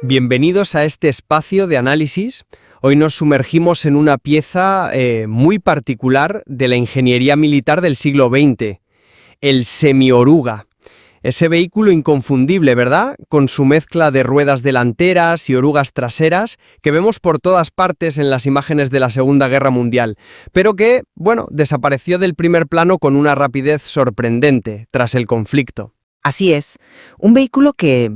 Bienvenidos a este espacio de análisis. Hoy nos sumergimos en una pieza muy particular de la ingeniería militar del siglo XX, el semioruga. Ese vehículo inconfundible, ¿verdad? Con su mezcla de ruedas delanteras y orugas traseras que vemos por todas partes en las imágenes de la Segunda Guerra Mundial, pero que, desapareció del primer plano con una rapidez sorprendente tras el conflicto. Así es, un vehículo que,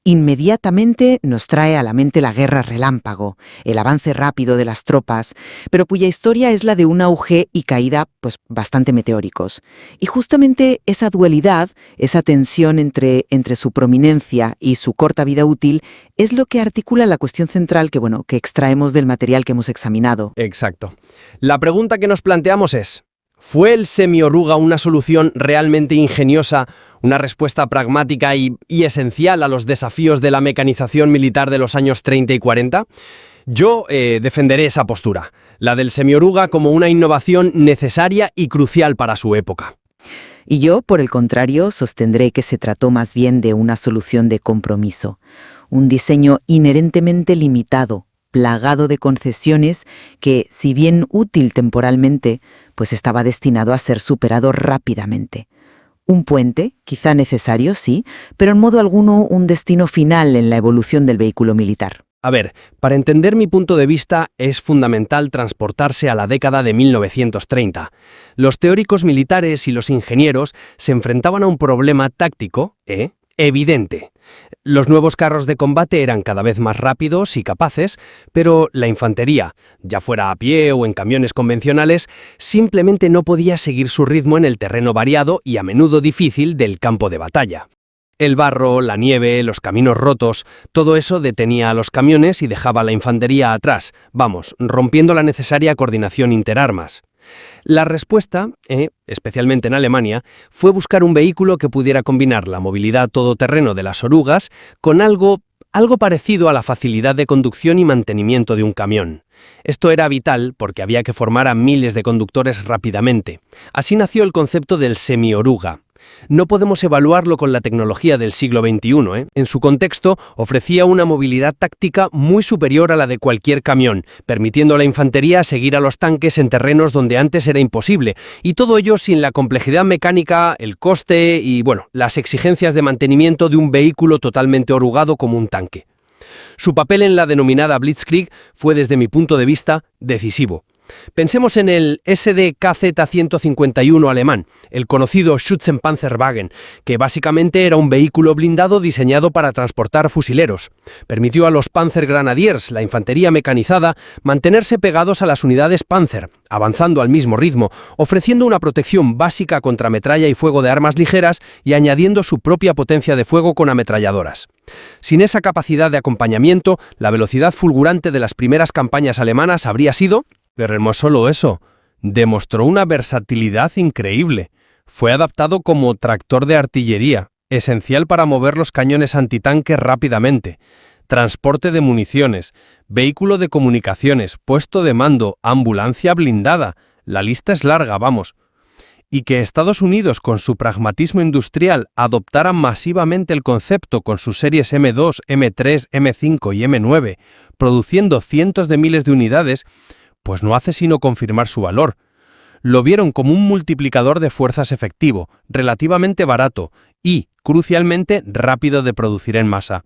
inmediatamente nos trae a la mente la guerra relámpago, el avance rápido de las tropas, pero cuya historia es la de un auge y caída, bastante meteóricos. Y justamente esa dualidad, esa tensión entre su prominencia y su corta vida útil, es lo que articula la cuestión central que extraemos del material que hemos examinado. Exacto. La pregunta que nos planteamos es: ¿fue el semioruga una solución realmente ingeniosa, una respuesta pragmática y esencial a los desafíos de la mecanización militar de los años 30 y 40? Yo defenderé esa postura, la del semioruga como una innovación necesaria y crucial para su época. Y yo, por el contrario, sostendré que se trató más bien de una solución de compromiso, un diseño inherentemente limitado, plagado de concesiones que, si bien útil temporalmente, estaba destinado a ser superado rápidamente. Un puente, quizá necesario, sí, pero en modo alguno un destino final en la evolución del vehículo militar. A ver, para entender mi punto de vista es fundamental transportarse a la década de 1930. Los teóricos militares y los ingenieros se enfrentaban a un problema táctico, evidente. Los nuevos carros de combate eran cada vez más rápidos y capaces, pero la infantería, ya fuera a pie o en camiones convencionales, simplemente no podía seguir su ritmo en el terreno variado y a menudo difícil del campo de batalla. El barro, la nieve, los caminos rotos, todo eso detenía a los camiones y dejaba a la infantería atrás, rompiendo la necesaria coordinación interarmas. La respuesta, especialmente en Alemania, fue buscar un vehículo que pudiera combinar la movilidad todoterreno de las orugas con algo parecido a la facilidad de conducción y mantenimiento de un camión. Esto era vital porque había que formar a miles de conductores rápidamente. Así nació el concepto del semioruga. No podemos evaluarlo con la tecnología del siglo XXI. En su contexto, ofrecía una movilidad táctica muy superior a la de cualquier camión, permitiendo a la infantería seguir a los tanques en terrenos donde antes era imposible, y todo ello sin la complejidad mecánica, el coste y, las exigencias de mantenimiento de un vehículo totalmente orugado como un tanque. Su papel en la denominada Blitzkrieg fue, desde mi punto de vista, decisivo. Pensemos en el SDKZ-151 alemán, el conocido Schützenpanzerwagen, que básicamente era un vehículo blindado diseñado para transportar fusileros. Permitió a los Panzergrenadiers, la infantería mecanizada, mantenerse pegados a las unidades Panzer, avanzando al mismo ritmo, ofreciendo una protección básica contra metralla y fuego de armas ligeras y añadiendo su propia potencia de fuego con ametralladoras. Sin esa capacidad de acompañamiento, la velocidad fulgurante de las primeras campañas alemanas habría sido... Pero no solo eso, demostró una versatilidad increíble. Fue adaptado como tractor de artillería, esencial para mover los cañones antitanque rápidamente, transporte de municiones, vehículo de comunicaciones, puesto de mando, ambulancia blindada. La lista es larga, Y que Estados Unidos, con su pragmatismo industrial, adoptara masivamente el concepto con sus series M2, M3, M5 y M9, produciendo cientos de miles de unidades, no hace sino confirmar su valor. Lo vieron como un multiplicador de fuerzas efectivo, relativamente barato y, crucialmente, rápido de producir en masa.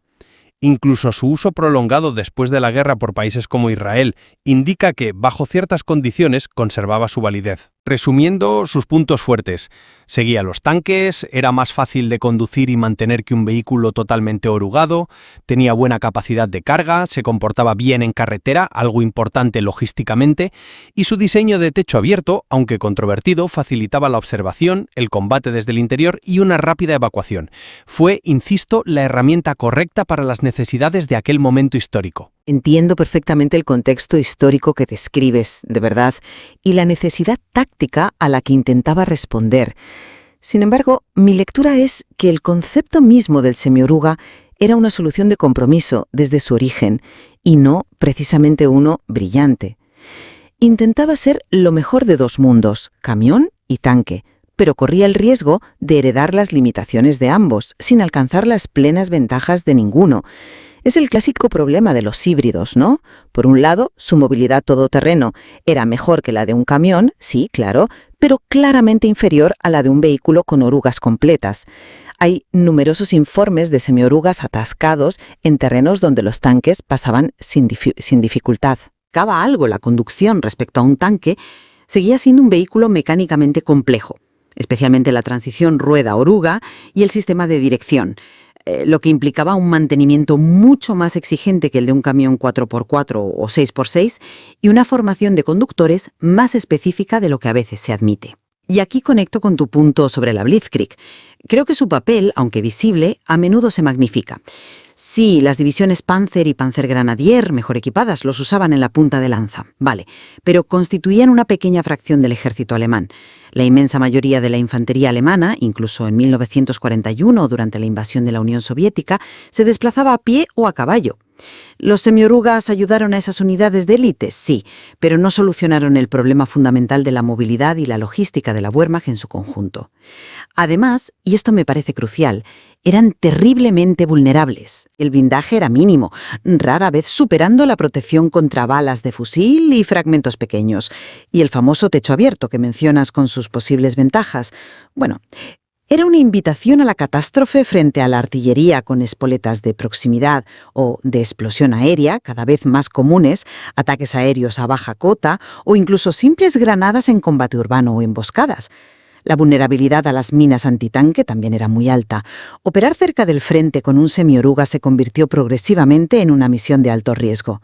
Incluso su uso prolongado después de la guerra por países como Israel indica que, bajo ciertas condiciones, conservaba su validez. Resumiendo sus puntos fuertes: seguía los tanques, era más fácil de conducir y mantener que un vehículo totalmente orugado, tenía buena capacidad de carga, se comportaba bien en carretera, algo importante logísticamente, y su diseño de techo abierto, aunque controvertido, facilitaba la observación, el combate desde el interior y una rápida evacuación. Fue, insisto, la herramienta correcta para las necesidades de aquel momento histórico. Entiendo perfectamente el contexto histórico que describes, de verdad, y la necesidad táctica a la que intentaba responder. Sin embargo, mi lectura es que el concepto mismo del semioruga era una solución de compromiso desde su origen, y no precisamente uno brillante. Intentaba ser lo mejor de dos mundos, camión y tanque, pero corría el riesgo de heredar las limitaciones de ambos, sin alcanzar las plenas ventajas de ninguno. Es el clásico problema de los híbridos, ¿no? Por un lado, su movilidad todoterreno era mejor que la de un camión, sí, claro, pero claramente inferior a la de un vehículo con orugas completas. Hay numerosos informes de semiorugas atascados en terrenos donde los tanques pasaban sin dificultad. Cava algo la conducción respecto a un tanque, seguía siendo un vehículo mecánicamente complejo, especialmente la transición rueda-oruga y el sistema de dirección, lo que implicaba un mantenimiento mucho más exigente que el de un camión 4x4 o 6x6 y una formación de conductores más específica de lo que a veces se admite. Y aquí conecto con tu punto sobre la Blitzkrieg. Creo que su papel, aunque visible, a menudo se magnifica. Sí, las divisiones Panzer y Panzergrenadier, mejor equipadas, los usaban en la punta de lanza, vale, pero constituían una pequeña fracción del ejército alemán. La inmensa mayoría de la infantería alemana, incluso en 1941, durante la invasión de la Unión Soviética, se desplazaba a pie o a caballo. ¿Los semiorugas ayudaron a esas unidades de élite? Sí, pero no solucionaron el problema fundamental de la movilidad y la logística de la Wehrmacht en su conjunto. Además, y esto me parece crucial, eran terriblemente vulnerables. El blindaje era mínimo, rara vez superando la protección contra balas de fusil y fragmentos pequeños. Y el famoso techo abierto que mencionas con sus posibles ventajas. Bueno, era una invitación a la catástrofe frente a la artillería con espoletas de proximidad o de explosión aérea, cada vez más comunes, ataques aéreos a baja cota o incluso simples granadas en combate urbano o emboscadas. La vulnerabilidad a las minas antitanque también era muy alta. Operar cerca del frente con un semioruga se convirtió progresivamente en una misión de alto riesgo.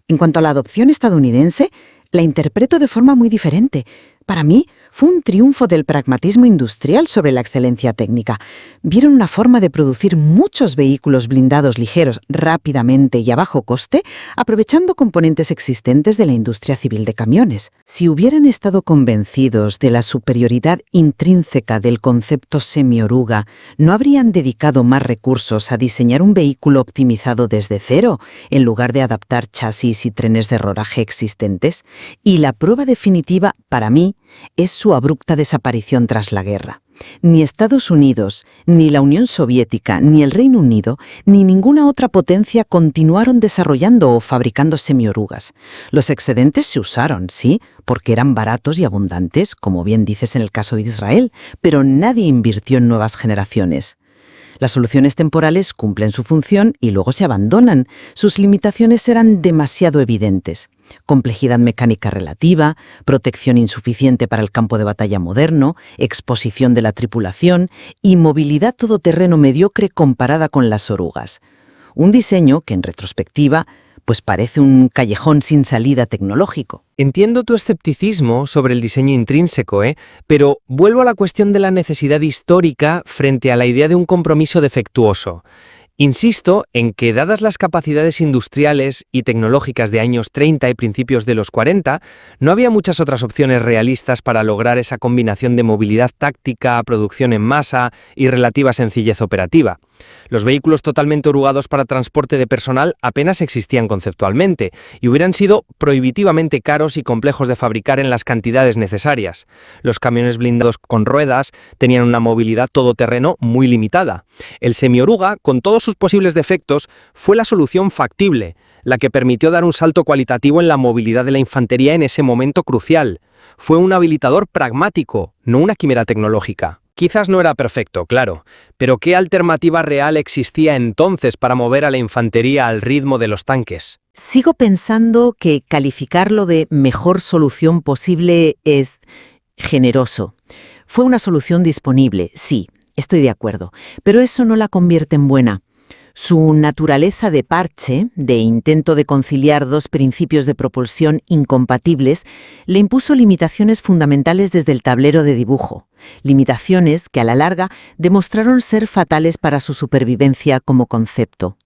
En cuanto a la adopción estadounidense, la interpreto de forma muy diferente. Para mí, fue un triunfo del pragmatismo industrial sobre la excelencia técnica. Vieron una forma de producir muchos vehículos blindados ligeros rápidamente y a bajo coste, aprovechando componentes existentes de la industria civil de camiones. Si hubieran estado convencidos de la superioridad intrínseca del concepto semioruga, ¿no habrían dedicado más recursos a diseñar un vehículo optimizado desde cero, en lugar de adaptar chasis y trenes de rodaje existentes? Y la prueba definitiva, para mí, es su abrupta desaparición tras la guerra. Ni Estados Unidos, ni la Unión Soviética, ni el Reino Unido, ni ninguna otra potencia continuaron desarrollando o fabricando semiorugas. Los excedentes se usaron, sí, porque eran baratos y abundantes, como bien dices en el caso de Israel, pero nadie invirtió en nuevas generaciones. Las soluciones temporales cumplen su función y luego se abandonan. Sus limitaciones eran demasiado evidentes. Complejidad mecánica relativa, protección insuficiente para el campo de batalla moderno, exposición de la tripulación y movilidad todoterreno mediocre comparada con las orugas. Un diseño que, en retrospectiva, pues parece un callejón sin salida tecnológico. Entiendo tu escepticismo sobre el diseño intrínseco, pero vuelvo a la cuestión de la necesidad histórica frente a la idea de un compromiso defectuoso. Insisto en que, dadas las capacidades industriales y tecnológicas de años 30 y principios de los 40, no había muchas otras opciones realistas para lograr esa combinación de movilidad táctica, producción en masa y relativa sencillez operativa. Los vehículos totalmente orugados para transporte de personal apenas existían conceptualmente y hubieran sido prohibitivamente caros y complejos de fabricar en las cantidades necesarias. Los camiones blindados con ruedas tenían una movilidad todoterreno muy limitada. El semioruga, con todos sus posibles defectos, fue la solución factible, la que permitió dar un salto cualitativo en la movilidad de la infantería en ese momento crucial. Fue un habilitador pragmático, no una quimera tecnológica. Quizás no era perfecto, claro, pero ¿qué alternativa real existía entonces para mover a la infantería al ritmo de los tanques? Sigo pensando que calificarlo de mejor solución posible es generoso. Fue una solución disponible, sí, estoy de acuerdo, pero eso no la convierte en buena. Su naturaleza de parche, de intento de conciliar dos principios de propulsión incompatibles, le impuso limitaciones fundamentales desde el tablero de dibujo, limitaciones que a la larga demostraron ser fatales para su supervivencia como concepto.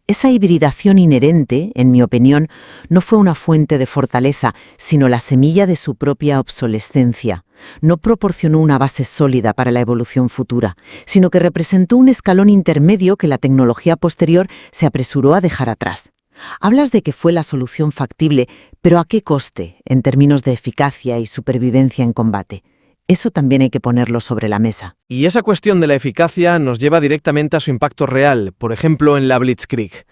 Esa hibridación inherente, en mi opinión, no fue una fuente de fortaleza, sino la semilla de su propia obsolescencia. No proporcionó una base sólida para la evolución futura, sino que representó un escalón intermedio que la tecnología posterior se apresuró a dejar atrás. Hablas de que fue la solución factible, pero ¿a qué coste en términos de eficacia y supervivencia en combate? Eso también hay que ponerlo sobre la mesa. Y esa cuestión de la eficacia nos lleva directamente a su impacto real, por ejemplo en la Blitzkrieg.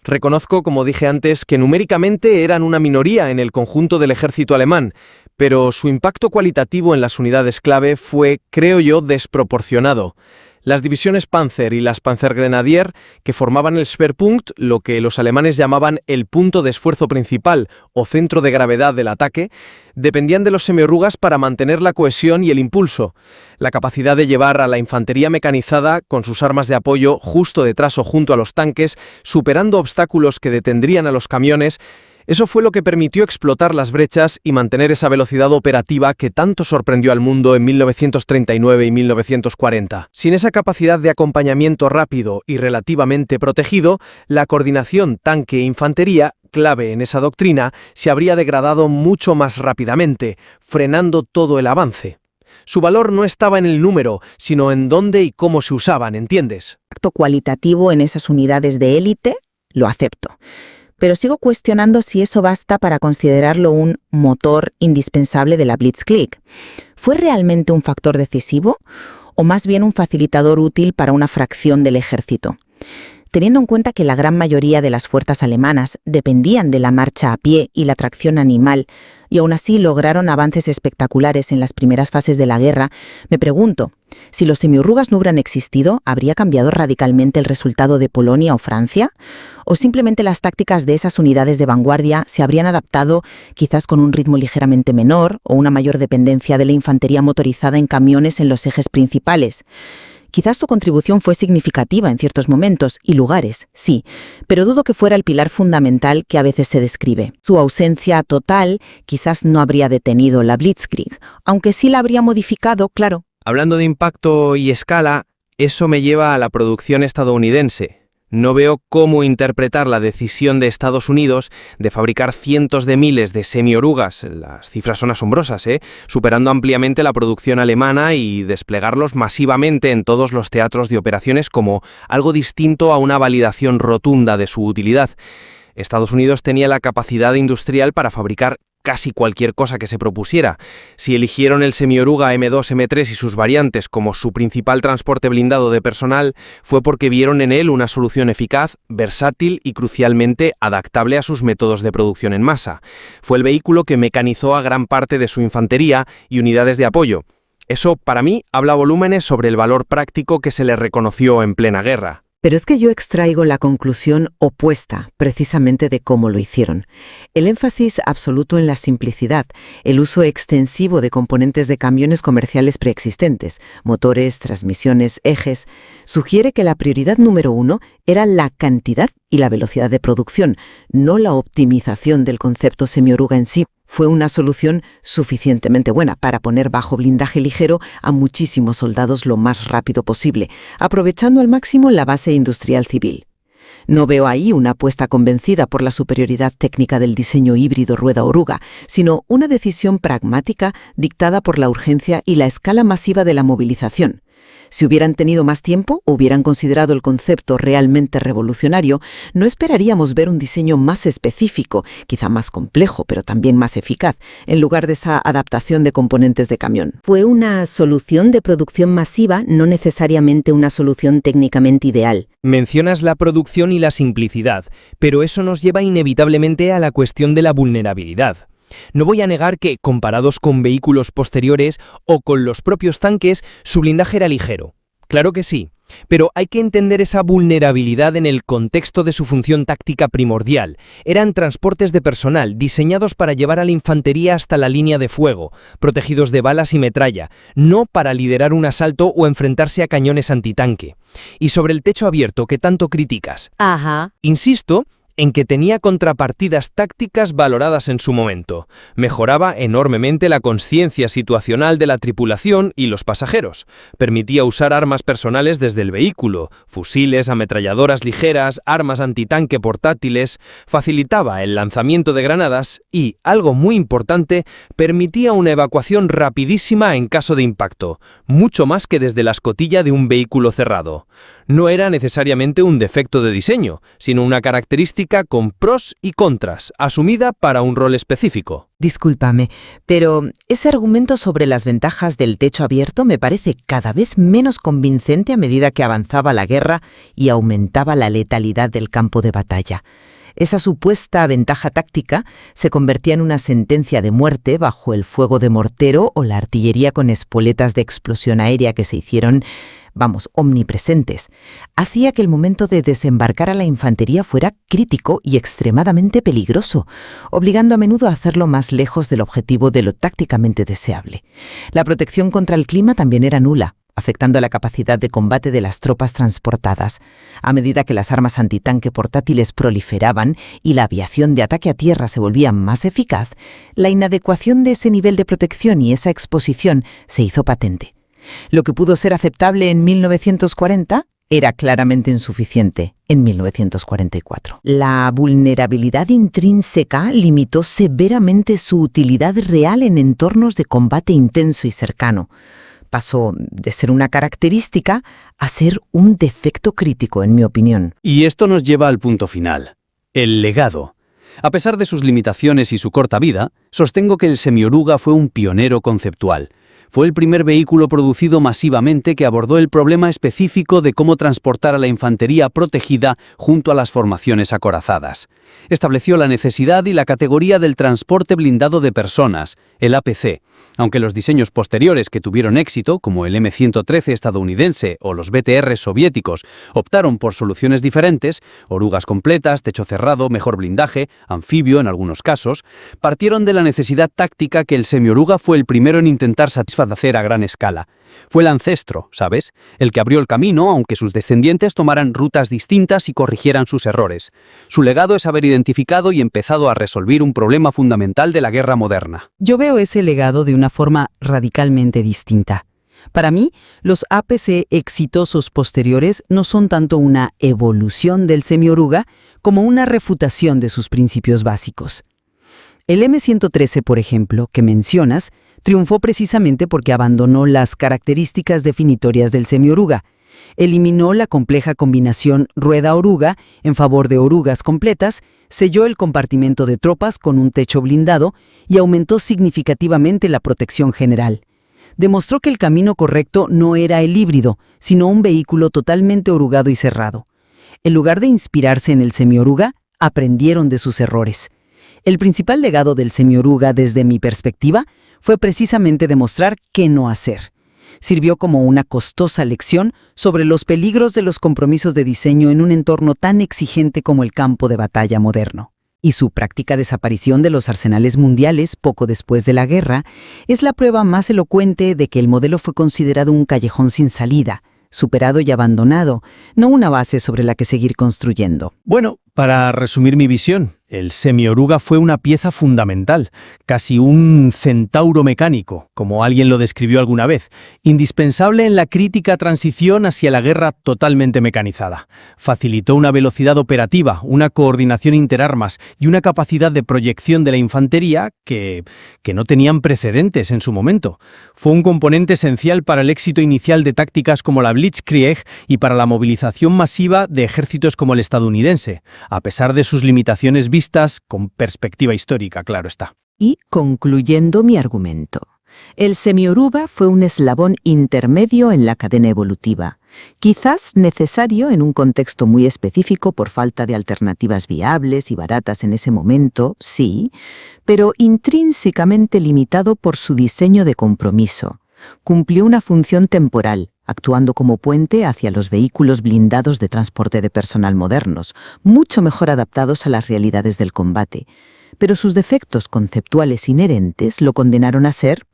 Reconozco, como dije antes, que numéricamente eran una minoría en el conjunto del ejército alemán, pero su impacto cualitativo en las unidades clave fue, creo yo, desproporcionado. Las divisiones Panzer y las Panzergrenadier, que formaban el Schwerpunkt, lo que los alemanes llamaban el punto de esfuerzo principal o centro de gravedad del ataque, dependían de los semiorugas para mantener la cohesión y el impulso. La capacidad de llevar a la infantería mecanizada con sus armas de apoyo justo detrás o junto a los tanques, superando obstáculos que detendrían a los camiones. Eso fue lo que permitió explotar las brechas y mantener esa velocidad operativa que tanto sorprendió al mundo en 1939 y 1940. Sin esa capacidad de acompañamiento rápido y relativamente protegido, la coordinación tanque-infantería, clave en esa doctrina, se habría degradado mucho más rápidamente, frenando todo el avance. Su valor no estaba en el número, sino en dónde y cómo se usaban, ¿entiendes? Acto cualitativo en esas unidades de élite, lo acepto. Pero sigo cuestionando si eso basta para considerarlo un motor indispensable de la Blitzkrieg. ¿Fue realmente un factor decisivo o más bien un facilitador útil para una fracción del ejército? Teniendo en cuenta que la gran mayoría de las fuerzas alemanas dependían de la marcha a pie y la tracción animal, y aún así lograron avances espectaculares en las primeras fases de la guerra, me pregunto, si los semiurrugas no hubieran existido, ¿habría cambiado radicalmente el resultado de Polonia o Francia? ¿O simplemente las tácticas de esas unidades de vanguardia se habrían adaptado quizás con un ritmo ligeramente menor o una mayor dependencia de la infantería motorizada en camiones en los ejes principales? Quizás su contribución fue significativa en ciertos momentos y lugares, sí, pero dudo que fuera el pilar fundamental que a veces se describe. Su ausencia total quizás no habría detenido la Blitzkrieg, aunque sí la habría modificado, claro. Hablando de impacto y escala, eso me lleva a la producción estadounidense. No veo cómo interpretar la decisión de Estados Unidos de fabricar cientos de miles de semiorugas, las cifras son asombrosas, superando ampliamente la producción alemana y desplegarlos masivamente en todos los teatros de operaciones como algo distinto a una validación rotunda de su utilidad. Estados Unidos tenía la capacidad industrial para fabricar casi cualquier cosa que se propusiera. Si eligieron el semioruga M2, M3 y sus variantes como su principal transporte blindado de personal, fue porque vieron en él una solución eficaz, versátil y crucialmente adaptable a sus métodos de producción en masa. Fue el vehículo que mecanizó a gran parte de su infantería y unidades de apoyo. Eso, para mí, habla volúmenes sobre el valor práctico que se le reconoció en plena guerra. Pero es que yo extraigo la conclusión opuesta, precisamente de cómo lo hicieron. El énfasis absoluto en la simplicidad, el uso extensivo de componentes de camiones comerciales preexistentes, motores, transmisiones, ejes, sugiere que la prioridad número uno era la cantidad y la velocidad de producción, no la optimización del concepto semioruga en sí. Fue una solución suficientemente buena para poner bajo blindaje ligero a muchísimos soldados lo más rápido posible, aprovechando al máximo la base industrial civil. No veo ahí una apuesta convencida por la superioridad técnica del diseño híbrido rueda-oruga, sino una decisión pragmática dictada por la urgencia y la escala masiva de la movilización. Si hubieran tenido más tiempo o hubieran considerado el concepto realmente revolucionario, no esperaríamos ver un diseño más específico, quizá más complejo, pero también más eficaz, en lugar de esa adaptación de componentes de camión. Fue una solución de producción masiva, no necesariamente una solución técnicamente ideal. Mencionas la producción y la simplicidad, pero eso nos lleva inevitablemente a la cuestión de la vulnerabilidad. No voy a negar que, comparados con vehículos posteriores o con los propios tanques, su blindaje era ligero. Claro que sí, pero hay que entender esa vulnerabilidad en el contexto de su función táctica primordial. Eran transportes de personal diseñados para llevar a la infantería hasta la línea de fuego, protegidos de balas y metralla, no para liderar un asalto o enfrentarse a cañones antitanque. Y sobre el techo abierto que tanto criticas. Insisto en que tenía contrapartidas tácticas valoradas en su momento. Mejoraba enormemente la conciencia situacional de la tripulación y los pasajeros. Permitía usar armas personales desde el vehículo, fusiles, ametralladoras ligeras, armas antitanque portátiles, facilitaba el lanzamiento de granadas y, algo muy importante, permitía una evacuación rapidísima en caso de impacto, mucho más que desde la escotilla de un vehículo cerrado. No era necesariamente un defecto de diseño, sino una característica con pros y contras, asumida para un rol específico. Discúlpame, pero ese argumento sobre las ventajas del techo abierto me parece cada vez menos convincente a medida que avanzaba la guerra y aumentaba la letalidad del campo de batalla. Esa supuesta ventaja táctica se convertía en una sentencia de muerte bajo el fuego de mortero o la artillería con espoletas de explosión aérea que se hicieron, omnipresentes. Hacía que el momento de desembarcar a la infantería fuera crítico y extremadamente peligroso, obligando a menudo a hacerlo más lejos del objetivo de lo tácticamente deseable. La protección contra el clima también era nula, afectando la capacidad de combate de las tropas transportadas. A medida que las armas antitanque portátiles proliferaban y la aviación de ataque a tierra se volvía más eficaz, la inadecuación de ese nivel de protección y esa exposición se hizo patente. Lo que pudo ser aceptable en 1940 era claramente insuficiente en 1944. La vulnerabilidad intrínseca limitó severamente su utilidad real en entornos de combate intenso y cercano. Pasó de ser una característica a ser un defecto crítico, en mi opinión. Y esto nos lleva al punto final, el legado. A pesar de sus limitaciones y su corta vida, sostengo que el Semioruga fue un pionero conceptual. Fue el primer vehículo producido masivamente que abordó el problema específico de cómo transportar a la infantería protegida junto a las formaciones acorazadas. Estableció la necesidad y la categoría del transporte blindado de personas, el APC, aunque los diseños posteriores que tuvieron éxito, como el M113 estadounidense o los BTR soviéticos, optaron por soluciones diferentes, orugas completas, techo cerrado, mejor blindaje, anfibio en algunos casos, partieron de la necesidad táctica que el Semioruga fue el primero en intentar satisfacer a gran escala. Fue el ancestro, ¿sabes? El que abrió el camino, aunque sus descendientes tomaran rutas distintas y corrigieran sus errores. Su legado es haber identificado y empezado a resolver un problema fundamental de la guerra moderna. Yo veo ese legado de una forma radicalmente distinta. Para mí, los APC exitosos posteriores no son tanto una evolución del Semioruga como una refutación de sus principios básicos. El M113, por ejemplo, que mencionas, triunfó precisamente porque abandonó las características definitorias del Semioruga. Eliminó la compleja combinación rueda-oruga en favor de orugas completas, selló el compartimento de tropas con un techo blindado y aumentó significativamente la protección general. Demostró que el camino correcto no era el híbrido, sino un vehículo totalmente orugado y cerrado. En lugar de inspirarse en el Semioruga, aprendieron de sus errores. El principal legado del Semioruga, desde mi perspectiva, fue precisamente demostrar qué no hacer. Sirvió como una costosa lección sobre los peligros de los compromisos de diseño en un entorno tan exigente como el campo de batalla moderno. Y su práctica desaparición de los arsenales mundiales poco después de la guerra es la prueba más elocuente de que el modelo fue considerado un callejón sin salida, superado y abandonado, no una base sobre la que seguir construyendo. Bueno, para resumir mi visión, el Semioruga fue una pieza fundamental, casi un centauro mecánico, como alguien lo describió alguna vez, indispensable en la crítica transición hacia la guerra totalmente mecanizada. Facilitó una velocidad operativa, una coordinación interarmas y una capacidad de proyección de la infantería que no tenían precedentes en su momento. Fue un componente esencial para el éxito inicial de tácticas como la Blitzkrieg y para la movilización masiva de ejércitos como el estadounidense, a pesar de sus limitaciones vistas con perspectiva histórica, claro está. Y concluyendo mi argumento, el Semioruga fue un eslabón intermedio en la cadena evolutiva, quizás necesario en un contexto muy específico por falta de alternativas viables y baratas en ese momento, sí, pero intrínsecamente limitado por su diseño de compromiso. Cumplió una función temporal, actuando como puente hacia los vehículos blindados de transporte de personal modernos, mucho mejor adaptados a las realidades del combate. Pero sus defectos conceptuales inherentes lo condenaron a ser,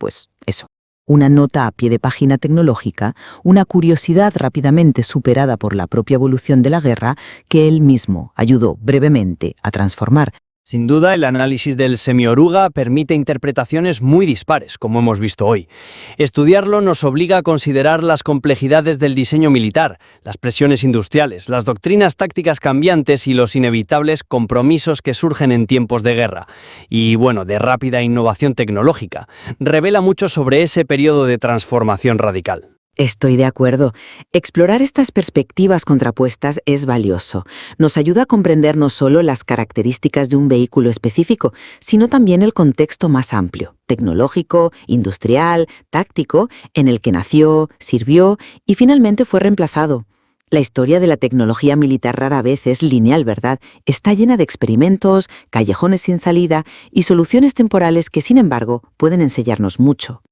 una nota a pie de página tecnológica, una curiosidad rápidamente superada por la propia evolución de la guerra que él mismo ayudó brevemente a transformar. Sin duda, el análisis del Semioruga permite interpretaciones muy dispares, como hemos visto hoy. Estudiarlo nos obliga a considerar las complejidades del diseño militar, las presiones industriales, las doctrinas tácticas cambiantes y los inevitables compromisos que surgen en tiempos de guerra. Y, de rápida innovación tecnológica. Revela mucho sobre ese periodo de transformación radical. Estoy de acuerdo. Explorar estas perspectivas contrapuestas es valioso. Nos ayuda a comprender no solo las características de un vehículo específico, sino también el contexto más amplio, tecnológico, industrial, táctico, en el que nació, sirvió y finalmente fue reemplazado. La historia de la tecnología militar rara vez es lineal, ¿verdad? Está llena de experimentos, callejones sin salida y soluciones temporales que, sin embargo, pueden enseñarnos mucho.